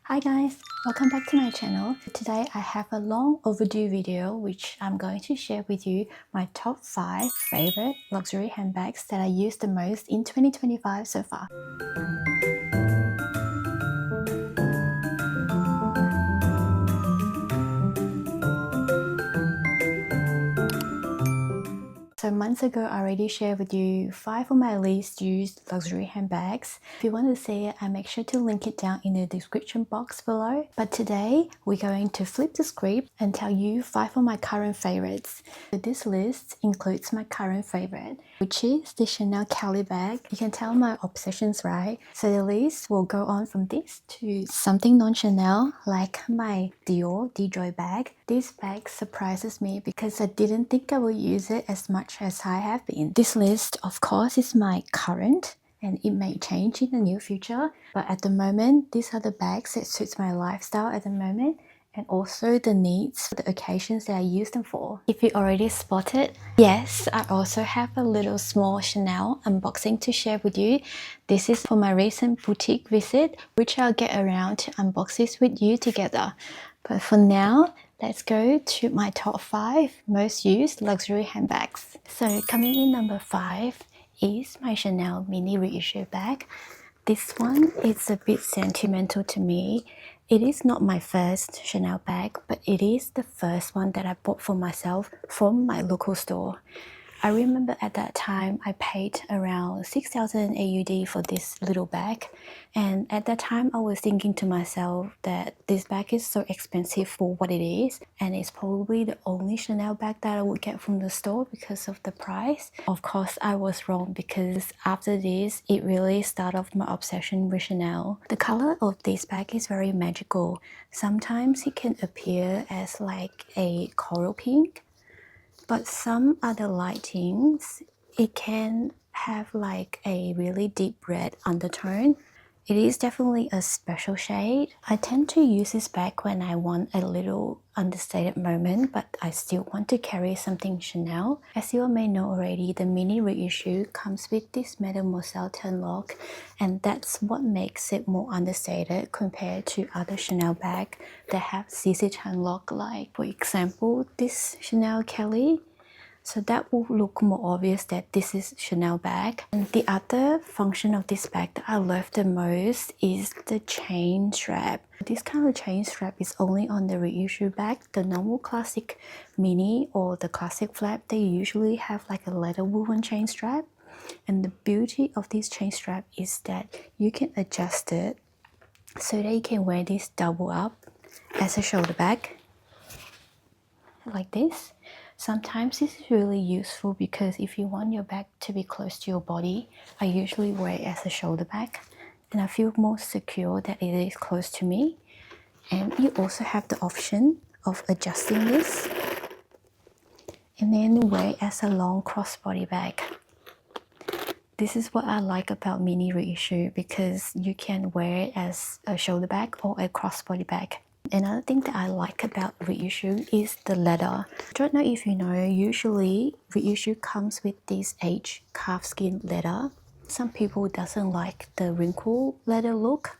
Hi guys, welcome back to my channel. Today I have a long overdue video which I'm going to share with you my top 5 favorite luxury handbags that I used the most in 2025 so far. So months ago, I already shared with you 5 of my least used luxury handbags. If you want to see it, I make sure to link it down in the description box below. But today, we're going to flip the script and tell you 5 of my current favorites. So this list includes my current favorite, which is the Chanel Kelly bag. You can tell my obsessions, right? So the list will go on from this to something non-Chanel, like my Dior D-Joy bag. This bag surprises me because I didn't think I would use it as much as I have been. This list, of course, is my current and it may change in the near future, but at the moment, these are the bags that suits my lifestyle at the moment and also the needs, the occasions that I use them for. If you already spotted, yes, I also have a little small Chanel unboxing to share with you. This is for my recent boutique visit, which I'll get around to unbox this with you together. But for now, let's go to my top 5 most used luxury handbags. So coming in number 5 is my Chanel mini reissue bag. This one is a bit sentimental to me. It is not my first Chanel bag, but it is the first one that I bought for myself from my local store. I remember at that time I paid around 6,000 AUD for this little bag, and at that time I was thinking to myself that this bag is so expensive for what it is, and it's probably the only Chanel bag that I would get from the store because of the price. Of course I was wrong, because after this it really started off my obsession with Chanel. The color of this bag is very magical. Sometimes it can appear as like a coral pink, but some other lightings, it can have like a really deep red undertone. It is definitely a special shade. I tend to use this bag when I want a little understated moment, but I still want to carry something Chanel. As you all may know already, the mini reissue comes with this Mademoiselle turn lock, and that's what makes it more understated compared to other Chanel bags that have CC turn lock, like for example this Chanel Kelly. So that will look more obvious that this is Chanel bag. And the other function of this bag that I love the most is the chain strap. This kind of chain strap is only on the reissue bag. The normal classic mini or the classic flap, they usually have like a leather woven chain strap. And the beauty of this chain strap is that you can adjust it so that you can wear this double up as a shoulder bag, like this. Sometimes this is really useful because if you want your bag to be close to your body, I usually wear it as a shoulder bag and I feel more secure that it is close to me. And you also have the option of adjusting this and then wear it as a long crossbody bag. This is what I like about mini reissue, because you can wear it as a shoulder bag or a crossbody bag. Another thing that I like about reissue is the leather. I don't know if you know, usually reissue comes with this aged calfskin leather. Some people doesn't like the wrinkle leather look,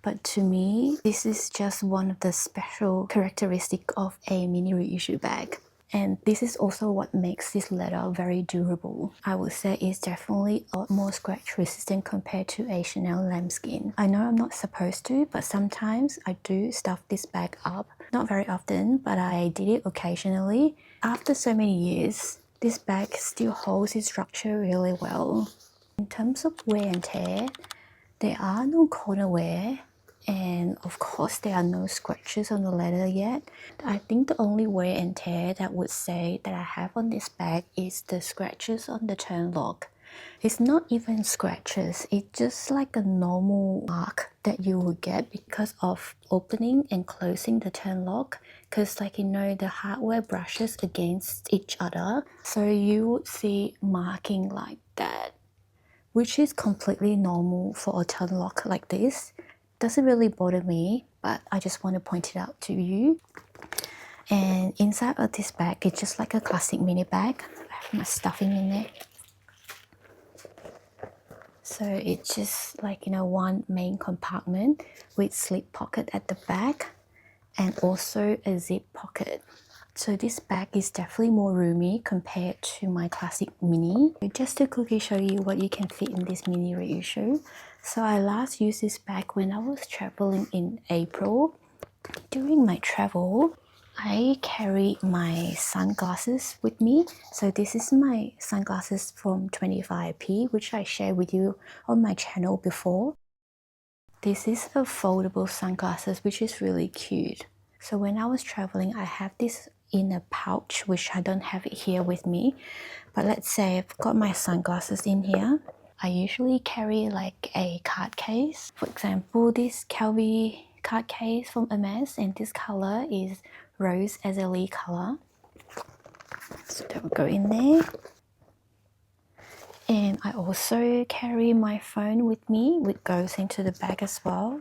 but to me, this is just one of the special characteristics of a mini reissue bag. And this is also what makes this leather very durable. I would say it's definitely a lot more scratch resistant compared to a Chanel lambskin. I know I'm not supposed to, but sometimes I do stuff this bag up. Not very often, but I did it occasionally. After so many years, this bag still holds its structure really well. In terms of wear and tear, there are no corner wear, and of course there are no scratches on the leather yet. I think the only wear and tear that I would say that I have on this bag is the scratches on the turn lock. It's not even scratches, it's just like a normal mark that you would get because of opening and closing the turn lock, because like you know, the hardware brushes against each other, so you would see marking like that, which is completely normal for a turn lock like this. Doesn't really bother me, but I just want to point it out to you. And inside of this bag, it's just like a classic mini bag. I have my stuffing in there. So it's just like, you know, one main compartment with slip pocket at the back and also a zip pocket. So this bag is definitely more roomy compared to my classic mini. Just to quickly show you what you can fit in this mini reissue. So I last used this bag when I was traveling in April. During my travel, I carry my sunglasses with me. So this is my sunglasses from 25p, which I shared with you on my channel before. This is a foldable sunglasses, which is really cute. So when I was traveling, I have this in a pouch, which I don't have it here with me. But let's say I've got my sunglasses in here. I usually carry like a card case. For example, this Calvi card case from Hermes, and this color is Rose Azalea color. So that will go in there. And I also carry my phone with me, which goes into the bag as well.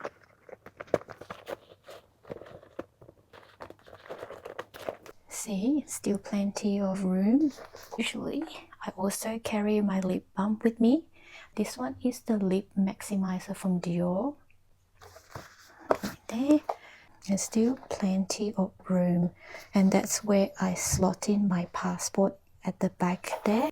See, still plenty of room. Usually, I also carry my lip balm with me. This one is the lip maximizer from Dior. Right there. There's still plenty of room, and that's where I slot in my passport at the back there.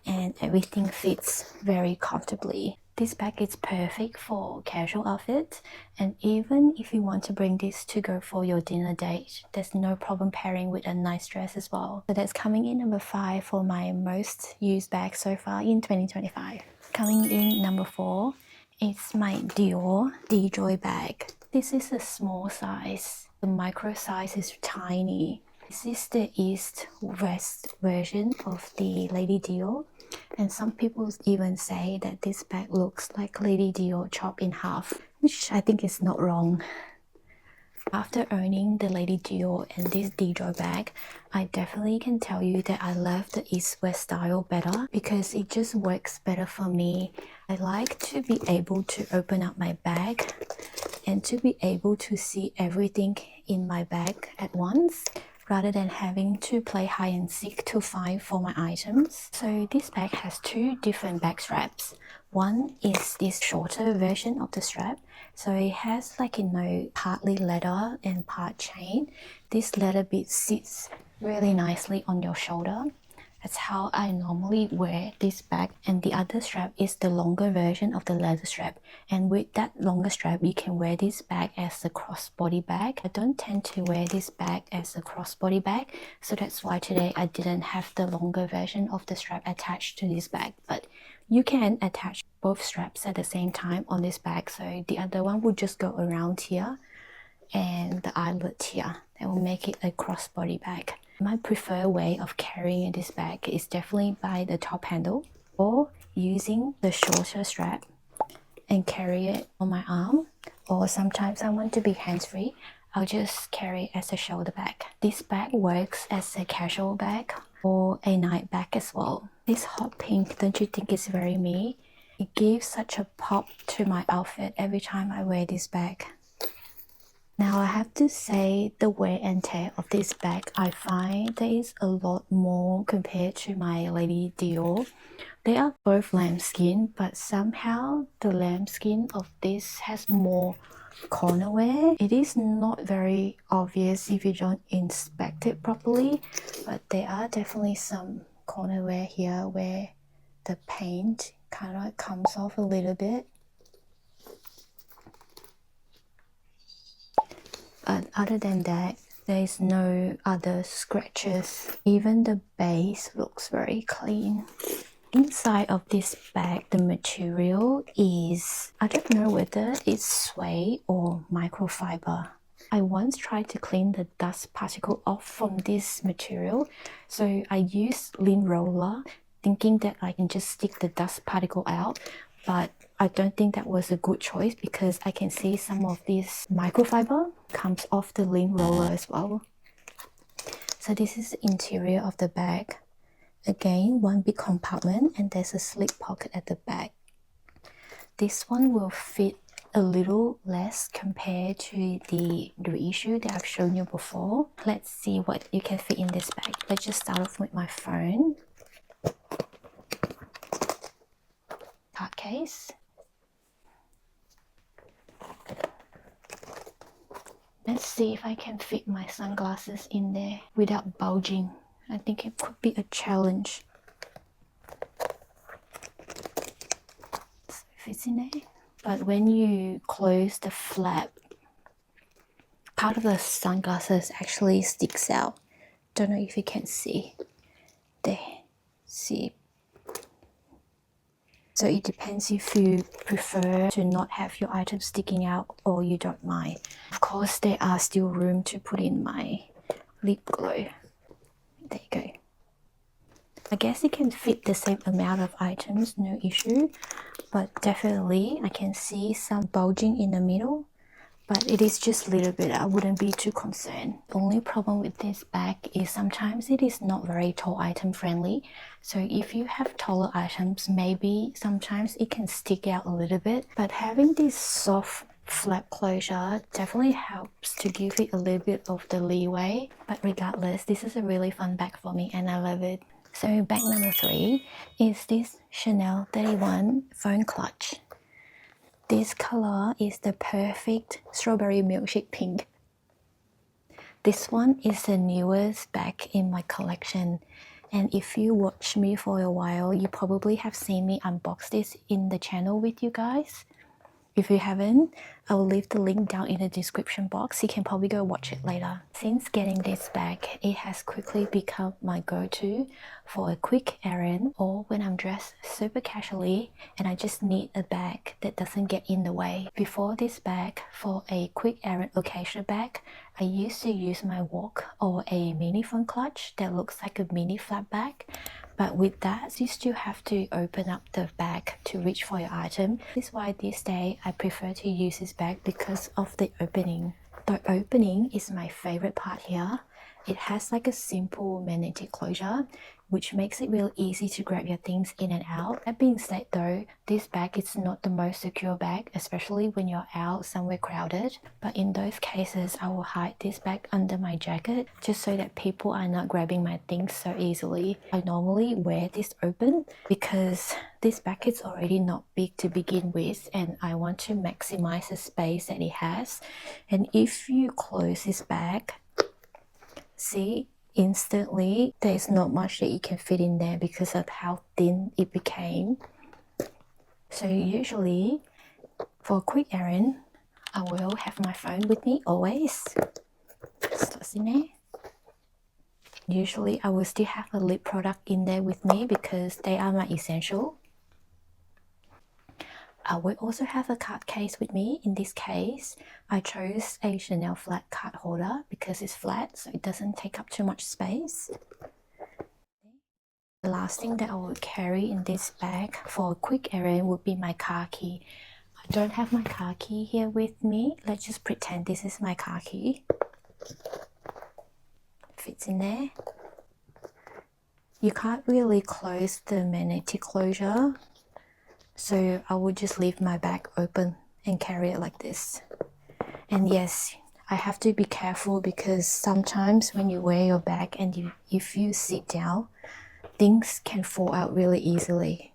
And everything fits very comfortably. This bag is perfect for casual outfits, and even if you want to bring this to go for your dinner date, there's no problem pairing with a nice dress as well. So that's coming in number 5 for my most used bag so far in 2025. Coming in number 4 is my Dior D-Joy bag. This is a small size. The micro size is tiny. This is the East-West version of the Lady Dior. And some people even say that this bag looks like Lady Dior chopped in half, which I think is not wrong. After owning the Lady Dior and this D-Joy bag, I definitely can tell you that I love the East-West style better because it just works better for me. I like to be able to open up my bag and to be able to see everything in my bag at once, rather than having to play hide and seek to find for my items. So this bag has 2 different bag straps. One is this shorter version of the strap. So it has like, you know, partly leather and part chain. This leather bit sits really nicely on your shoulder. That's how I normally wear this bag, and the other strap is the longer version of the leather strap. And with that longer strap, you can wear this bag as a crossbody bag. I don't tend to wear this bag as a crossbody bag, so that's why today I didn't have the longer version of the strap attached to this bag. But you can attach both straps at the same time on this bag, so the other one would just go around here and the eyelet here. That will make it a crossbody bag. My preferred way of carrying this bag is definitely by the top handle or using the shorter strap and carry it on my arm, or sometimes I want to be hands-free, I'll just carry it as a shoulder bag. This bag works as a casual bag or a night bag as well. This hot pink, don't you think it's very me? It gives such a pop to my outfit every time I wear this bag. Now I have to say the wear and tear of this bag, I find there is a lot more compared to my Lady Dior. They are both lambskin, but somehow the lambskin of this has more corner wear. It is not very obvious if you don't inspect it properly, but there are definitely some corner wear here where the paint kind of comes off a little bit. But other than that, there is no other scratches. Even the base looks very clean. Inside of this bag, the material is, I don't know whether it's suede or microfiber. I once tried to clean the dust particle off from this material, so I used lint roller thinking that I can just stick the dust particle out, but I don't think that was a good choice because I can see some of this microfiber comes off the lint roller as well. So this is the interior of the bag. Again, one big compartment, and there's a slip pocket at the back. This one will fit a little less compared to the reissue that I've shown you before. Let's see what you can fit in this bag. Let's just start off with my phone. case. Let's see if I can fit my sunglasses in there without bulging. I think it could be a challenge. So it fits in there. But when you close the flap, part of the sunglasses actually sticks out. Don't know if you can see. There. See. So it depends if you prefer to not have your items sticking out or you don't mind. Of course, there are still room to put in my lip glow. There you go. I guess it can fit the same amount of items, no issue. But definitely, I can see some bulging in the middle. But it is just a little bit. I wouldn't be too concerned. The only problem with this bag is sometimes it is not very tall item friendly. So if you have taller items, maybe sometimes it can stick out a little bit. But having this soft flap closure definitely helps to give it a little bit of the leeway. But regardless, this is a really fun bag for me and I love it. So bag number 3 is this Chanel 31 phone clutch. This color is the perfect strawberry milkshake pink. This one is the newest bag in my collection. And if you watch me for a while, you probably have seen me unbox this in the channel with you guys. If you haven't, I will leave the link down in the description box. You can probably go watch it later. Since getting this bag, it has quickly become my go-to for a quick errand or when I'm dressed super casually and I just need a bag that doesn't get in the way. Before this bag, for a quick errand occasion bag, I used to use my walk or a mini phone clutch that looks like a mini flap bag. But with that, you still have to open up the bag to reach for your item. This is why this day I prefer to use this bag because of the opening. The opening is my favorite part here. It has like a simple magnetic closure, which makes it real easy to grab your things in and out. That being said though, this bag is not the most secure bag, especially when you're out somewhere crowded. But in those cases, I will hide this bag under my jacket just so that people are not grabbing my things so easily. I normally wear this open because this bag is already not big to begin with and I want to maximize the space that it has. And if you close this bag, see, instantly there's not much that you can fit in there because of how thin it became. So usually for a quick errand, I will have my phone with me always. Stuff in there. Usually I will still have a lip product in there with me because they are my essential. I will also have a card case with me. In this case, I chose a Chanel flat card holder because it's flat, so it doesn't take up too much space. The last thing that I will carry in this bag for a quick errand would be my car key. I don't have my car key here with me. Let's just pretend this is my car key. Fits in there. You can't really close the magnetic closure, so I will just leave my bag open and carry it like this. And yes, I have to be careful because sometimes when you wear your bag and if you sit down, things can fall out really easily.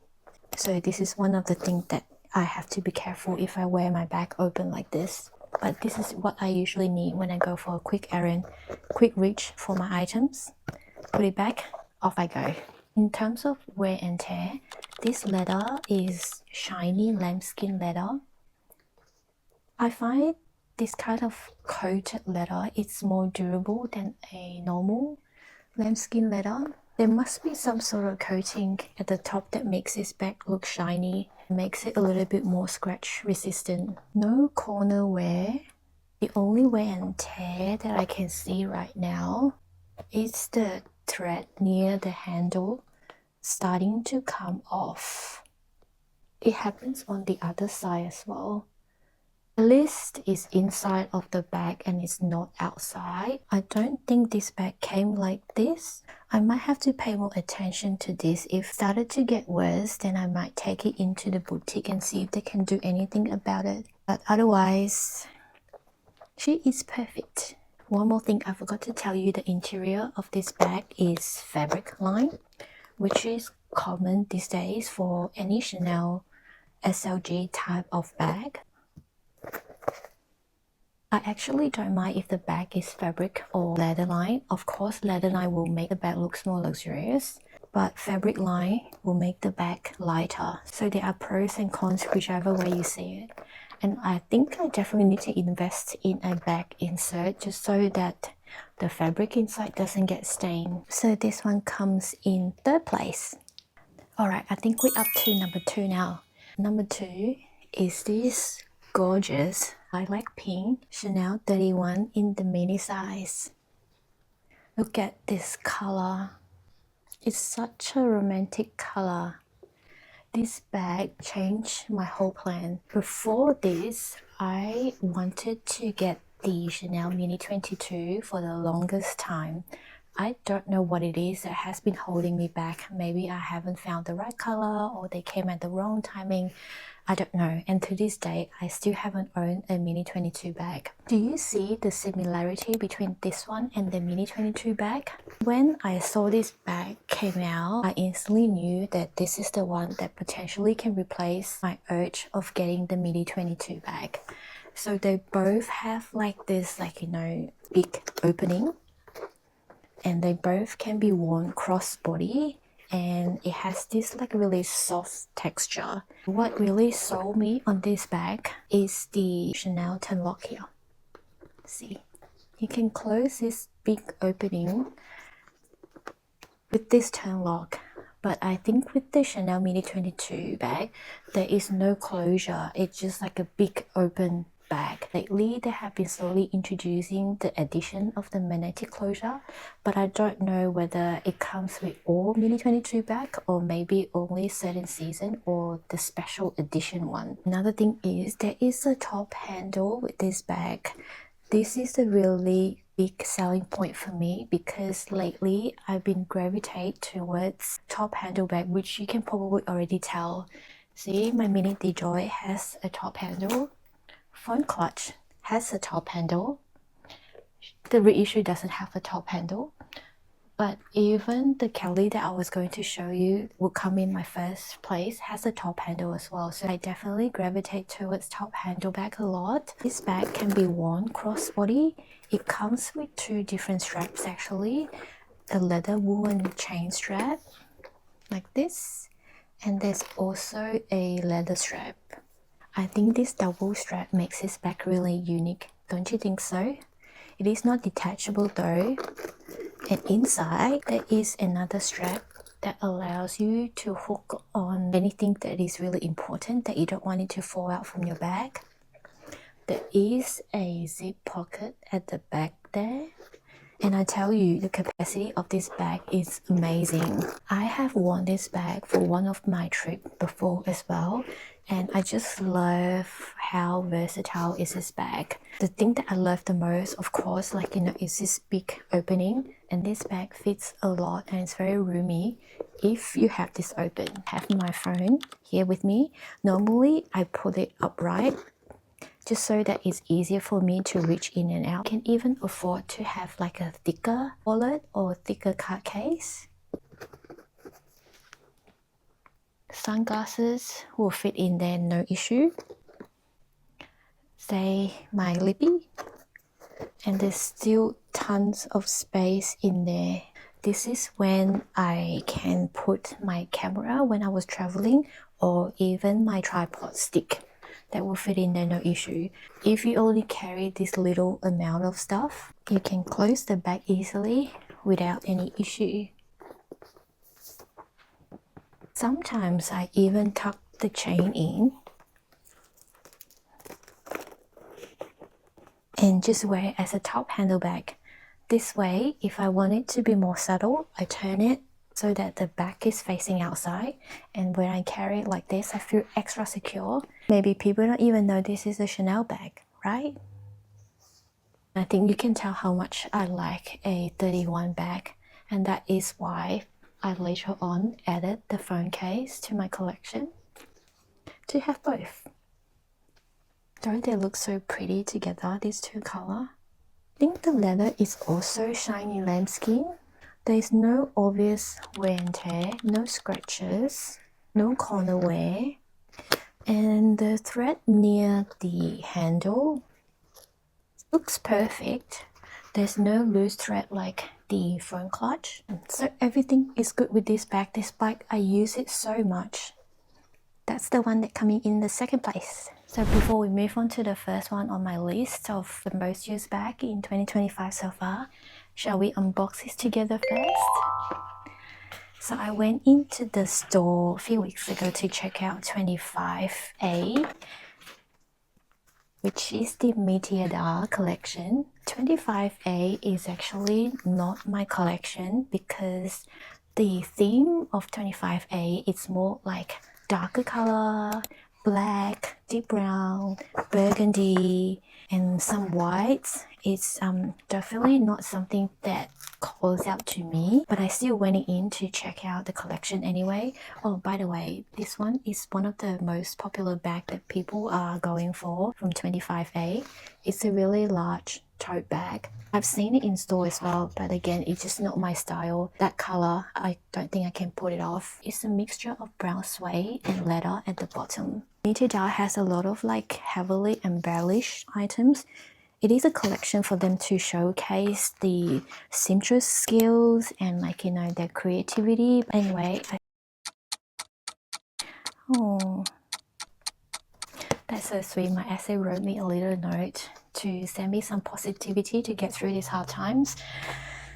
So this is one of the things that I have to be careful if I wear my bag open like this. But this is what I usually need when I go for a quick errand, quick reach for my items. Put it back, off I go. In terms of wear and tear, this leather is shiny lambskin leather. I find this kind of coated leather is more durable than a normal lambskin leather. There must be some sort of coating at the top that makes this bag look shiny, makes it a little bit more scratch resistant. No corner wear. The only wear and tear that I can see right now is the thread near the handle starting to come off. It happens on the other side as well. The list is inside of the bag and it's not outside. I don't think this bag came like this. I might have to pay more attention to this. If it started to get worse, then I might take it into the boutique and see if they can do anything about it. But otherwise, she is perfect. One more thing I forgot to tell you, the interior of this bag is fabric lined, which is common these days for any Chanel SLG type of bag. I actually don't mind if the bag is fabric or leather line. Of course, leather line will make the bag look more luxurious, but fabric line will make the bag lighter. So there are pros and cons whichever way you see it. And I think I definitely need to invest in a bag insert just so that the fabric inside doesn't get stained. So this one comes in third place. Alright, I think we're up to number 2 now. Number 2 is this gorgeous lilac pink Chanel 31 in the mini size. Look at this color. It's such a romantic color. This bag changed my whole plan. Before this, I wanted to get the Chanel Mini 22 for the longest time. I don't know what it is that has been holding me back. Maybe I haven't found the right color or they came at the wrong timing. I don't know. And to this day, I still haven't owned a Mini 22 bag. Do you see the similarity between this one and the Mini 22 bag? When I saw this bag came out, I instantly knew that this is the one that potentially can replace my urge of getting the Mini 22 bag. So they both have like this, big opening. And they both can be worn crossbody, and it has this really soft texture. What really sold me on this bag is the Chanel turn lock here. See, you can close this big opening with this turn lock, but I think with the Chanel Mini 22 bag there is no closure. It's just like a big open bag. Lately they have been slowly introducing the addition of the magnetic closure, but I don't know whether it comes with all Mini 22 bag or maybe only certain season or the special edition one. Another thing is there is a top handle with this bag. This is a really big selling point for me because lately I've been gravitate towards top handle bag, which you can probably already tell. See, my Mini D-Joy has a top handle. Phone clutch has a top handle. The reissue doesn't have a top handle. But even the Kelly that I was going to show you will come in my first place has a top handle as well. So I definitely gravitate towards top handle bag a lot. This bag can be worn crossbody. It comes with 2 different straps actually. A leather woven chain strap like this. And there's also a leather strap. I think this double strap makes this bag really unique. Don't you think so? It is not detachable though. And inside there is another strap that allows you to hook on anything that is really important that you don't want it to fall out from your bag. There is a zip pocket at the back there. And I tell you, the capacity of this bag is amazing. I have worn this bag for one of my trips before as well. And I just love how versatile is this bag. The thing that I love the most, of course, is this big opening. And this bag fits a lot and it's very roomy if you have this open. I have my phone here with me. Normally, I put it upright just so that it's easier for me to reach in and out. You can even afford to have a thicker wallet or thicker card case. Sunglasses will fit in there, no issue. Say my lippy. And there's still tons of space in there. This is when I can put my camera when I was traveling or even my tripod stick. That will fit in there, no issue. If you only carry this little amount of stuff, you can close the bag easily without any issue. Sometimes I even tuck the chain in and just wear it as a top handle bag. This way, if I want it to be more subtle, I turn it so that the back is facing outside, and when I carry it like this, I feel extra secure. Maybe people don't even know this is a Chanel bag, right? I think you can tell how much I like a 31 bag, and that is why I later on added the phone case to my collection to have both. Don't they look so pretty together, these 2 colors? I think the leather is also shiny lambskin. There is no obvious wear and tear, no scratches, no corner wear, And the thread near the handle looks perfect. There's no loose thread like the front clutch. So everything is good with this bag. This bag, I use it so much. That's the one that coming in the second place. So before we move on to the first one on my list of the most used bag in 2025 so far, shall we unbox this together first? So I went into the store a few weeks ago to check out 25A, which is the Metier Dart collection. 25A is actually not my collection because the theme of 25A is more like darker color, black, deep brown, burgundy, and some whites. It's definitely not something that calls out to me, but I still went in to check out the collection anyway. Oh, by the way, this one is one of the most popular bags that people are going for from 25A. It's a really large tote bag. I've seen it in store as well, but again, it's just not my style. That color, I don't think I can pull it off. It's a mixture of brown suede and leather at the bottom. Metier Dart has a lot of like heavily embellished items. It is a collection for them to showcase the seamstress skills and like, you know, their creativity. Anyway, oh, that's so sweet. My essay wrote me a little note to send me some positivity to get through these hard times.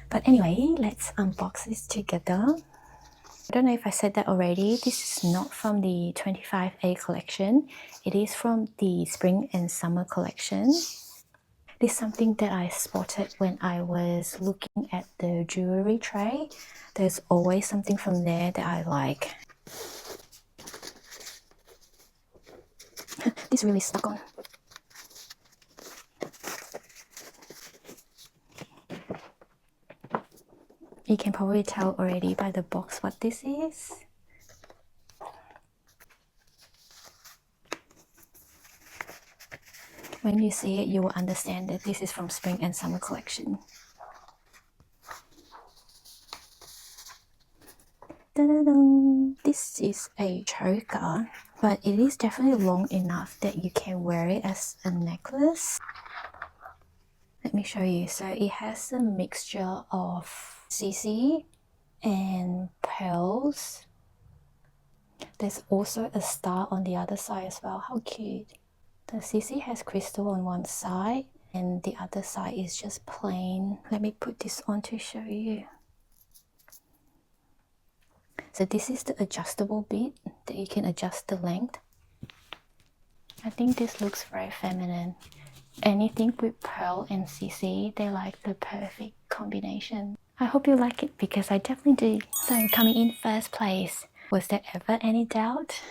But anyway, let's unbox this together. I don't know if I said that already. This is not from the 25A collection. It is from the spring and summer collection. This is something that I spotted when I was looking at the jewelry tray. There's always something from there that I like. This really stuck on. You can probably tell already by the box what this is. When you see it, you will understand that this is from spring and summer collection. Da-da-dum. This is a choker, but it is definitely long enough that you can wear it as a necklace. Let me show you. So it has a mixture of CC and pearls. There's also a star on the other side as well. How cute. The CC has crystal on one side and the other side is just plain. Let me put this on to show you. So this is the adjustable bit that you can adjust the length. I think this looks very feminine. Anything with pearl and CC, they're like the perfect combination. I hope you like it because I definitely do. So coming in first place, was there ever any doubt?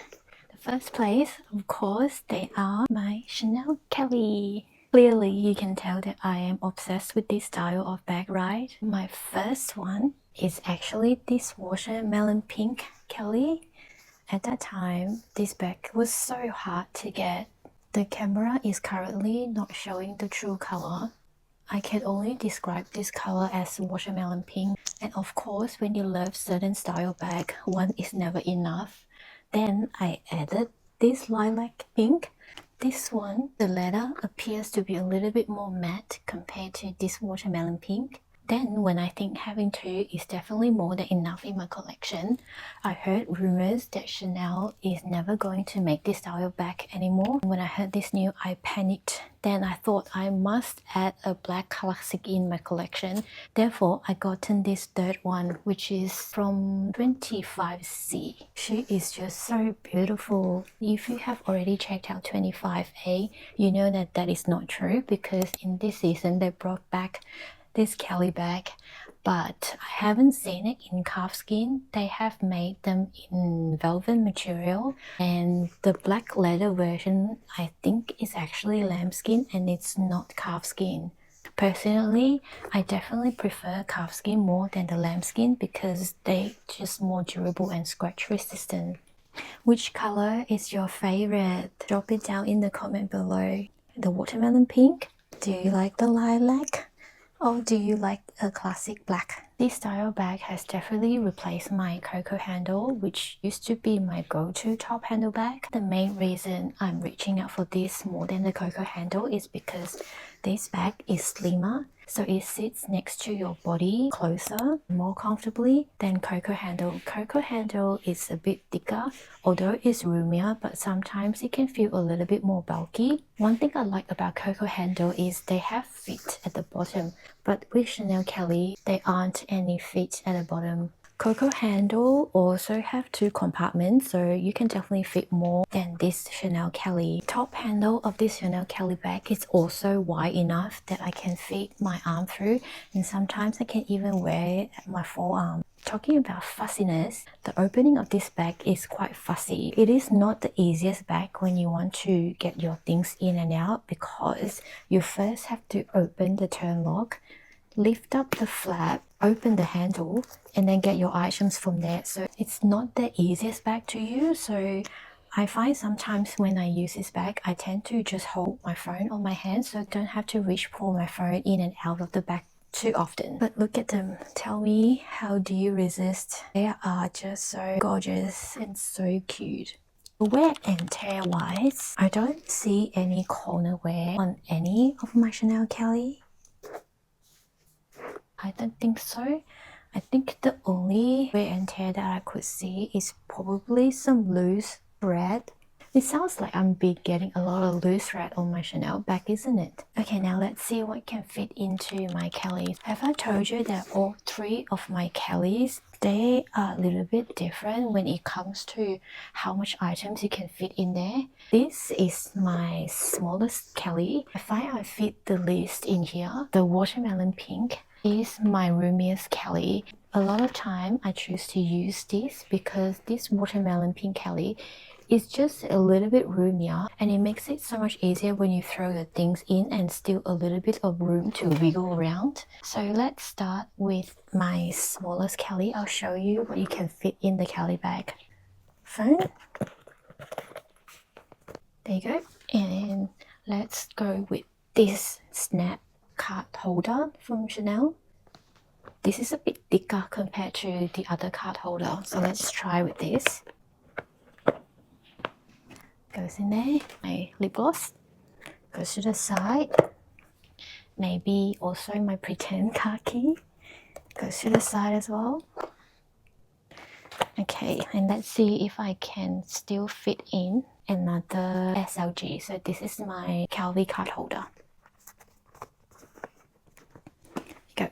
The first place, of course, they are my Chanel Kelly. Clearly, you can tell that I am obsessed with this style of bag, right? My first one is actually this watermelon pink Kelly. At that time, this bag was so hard to get. The camera is currently not showing the true color. I can only describe this color as watermelon pink. And of course, when you love certain style bag, one is never enough. Then I added this lilac pink. This one, the leather appears to be a little bit more matte compared to this watermelon pink. Then when I think having two is definitely more than enough in my collection, I heard rumors that Chanel is never going to make this style bag anymore. When I heard this news, I panicked. Then I thought I must add a black classic in my collection. Therefore, I gotten this third one, which is from 25C. She is just so beautiful. If you have already checked out 25A, you know that that is not true because in this season they brought back this Kelly bag, but I haven't seen it in calfskin. They have made them in velvet material, and the black leather version I think is actually lambskin and it's not calfskin. Personally, I definitely prefer calfskin more than the lambskin because they just more durable and scratch resistant. Which color is your favorite? Drop it down in the comment below. The watermelon pink? Do you like the lilac? Or do you like a classic black? This style bag has definitely replaced my Coco handle, which used to be my go-to top handle bag. The main reason I'm reaching out for this more than the Coco handle is because this bag is slimmer, so it sits next to your body closer, more comfortably than Coco handle. Coco handle is a bit thicker, although it's roomier, but sometimes it can feel a little bit more bulky. One thing I like about Coco handle is they have feet at the bottom, but with Chanel Kelly, there aren't any feet at the bottom. Coco handle also have 2 compartments, so you can definitely fit more than this Chanel Kelly. Top handle of this Chanel Kelly bag is also wide enough that I can fit my arm through, and sometimes I can even wear it at my forearm. Talking about fussiness, the opening of this bag is quite fussy. It is not the easiest bag when you want to get your things in and out, because you first have to open the turn lock, lift up the flap, open the handle, and then get your items from there. So it's not the easiest bag to use. So I find sometimes when I use this bag, I tend to just hold my phone on my hand, so I don't have to pull my phone in and out of the bag too often. But look at them. Tell me, how do you resist? They are just so gorgeous and so cute. Wear and tear wise, I don't see any corner wear on any of my Chanel Kelly. I don't think so. I think the only wear and tear that I could see is probably some loose thread. It sounds like I'm getting a lot of loose thread on my Chanel bag, isn't it? Okay, now let's see what can fit into my Kellys. Have I told you that all 3 of my Kellys, they are a little bit different when it comes to how much items you can fit in there? This is my smallest Kelly. I find I fit the least in here. The watermelon pink is my roomiest Kelly. A lot of time I choose to use this because this watermelon pink Kelly is just a little bit roomier, and it makes it so much easier when you throw the things in and still a little bit of room to wiggle around. So let's start with my smallest Kelly. I'll show you what you can fit in the Kelly bag. Phone. There you go. And let's go with this snap card holder from Chanel. This is a bit thicker compared to the other card holder, so let's try with this. Goes in there. My lip gloss goes to the side. Maybe also my pretend car key goes to the side as well. Okay, and let's see if I can still fit in another SLG. So this is my Calvi card holder. Go.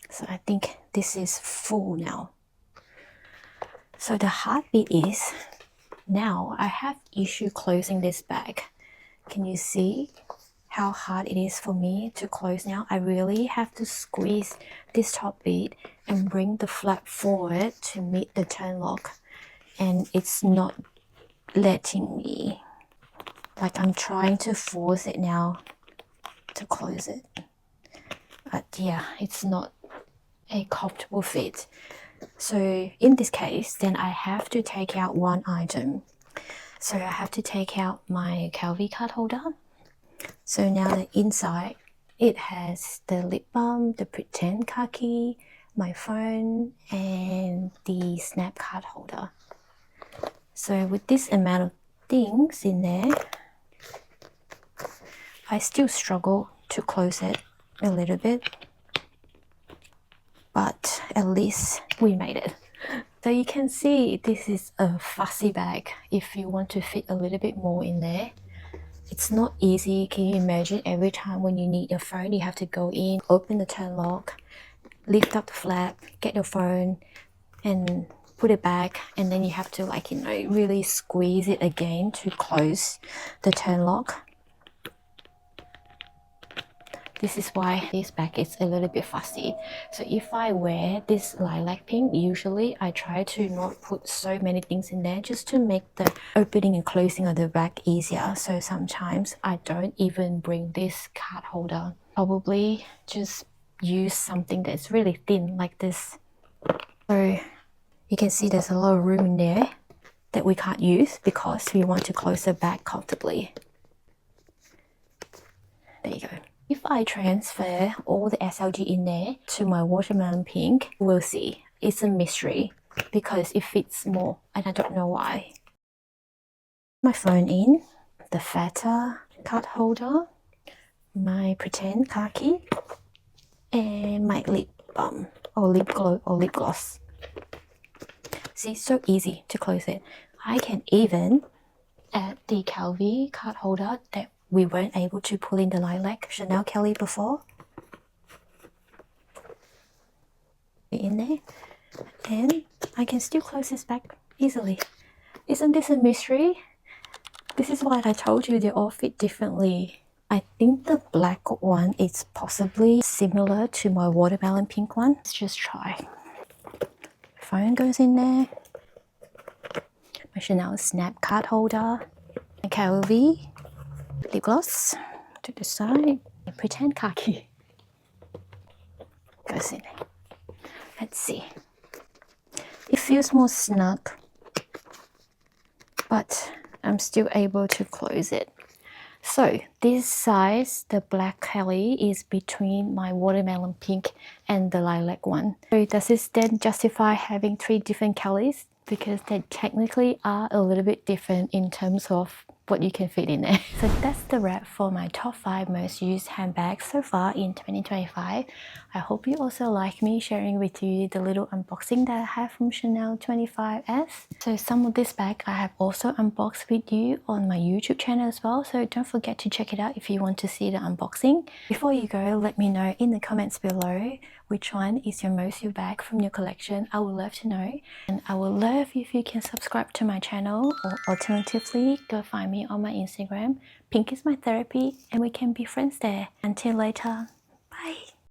So I think this is full now. So the hard bit is, now I have issue closing this bag. Can you see how hard it is for me to close now? I really have to squeeze this top bit and bring the flap forward to meet the turn lock, and it's not letting me. Like, I'm trying to force it now to close it, but yeah, it's not a comfortable fit. So in this case, then I have to take out one item. So I have to take out my Calvi card holder. So now the inside, it has the lip balm, the pretend car key, my phone, and the snap card holder. So with this amount of things in there, I still struggle to close it a little bit, but at least we made it. So you can see this is a fussy bag if you want to fit a little bit more in there. It's not easy. Can you imagine every time when you need your phone, you have to go in, open the turn lock, lift up the flap, get your phone, and put it back, and then you have to, like, you know, really squeeze it again to close the turn lock. This is why this bag is a little bit fussy. So if I wear this lilac pink, usually I try to not put so many things in there just to make the opening and closing of the bag easier. So sometimes I don't even bring this card holder. Probably just use something that's really thin like this. So you can see there's a lot of room in there that we can't use because we want to close the bag comfortably. There you go. If I transfer all the SLG in there to my watermelon pink, we'll see. It's a mystery because it fits more and I don't know why. My phone in, the fatter card holder, my pretend car key, and my lip balm or lip glow or lip gloss. See, so easy to close it. I can even add the Calvi card holder that we weren't able to pull in the lilac Chanel Kelly before. In there, and I can still close this back easily. Isn't this a mystery? This is what I told you, they all fit differently. I think the black one is possibly similar to my watermelon pink one. Let's just try. Phone goes in there. My Chanel Snap card holder. My Calvi lip gloss to the side. My pretend khaki goes in there. Let's see. It feels more snug, but I'm still able to close it. So this size, the black Kelly, is between my watermelon pink and the lilac one. So does this then justify having 3 different Kellys? Because they technically are a little bit different in terms of what you can fit in there. So that's the wrap for my top 5 most used handbags so far in 2025. I hope you also like me sharing with you the little unboxing that I have from Chanel 25S. So some of this bag I have also unboxed with you on my YouTube channel as well, so don't forget to check it out if you want to see the unboxing. Before you go, let me know in the comments below which one is your most used bag from your collection. I would love to know, and I would love if you can subscribe to my channel, or alternatively go find me on my Instagram. Pink is my therapy, and we can be friends there. Until later.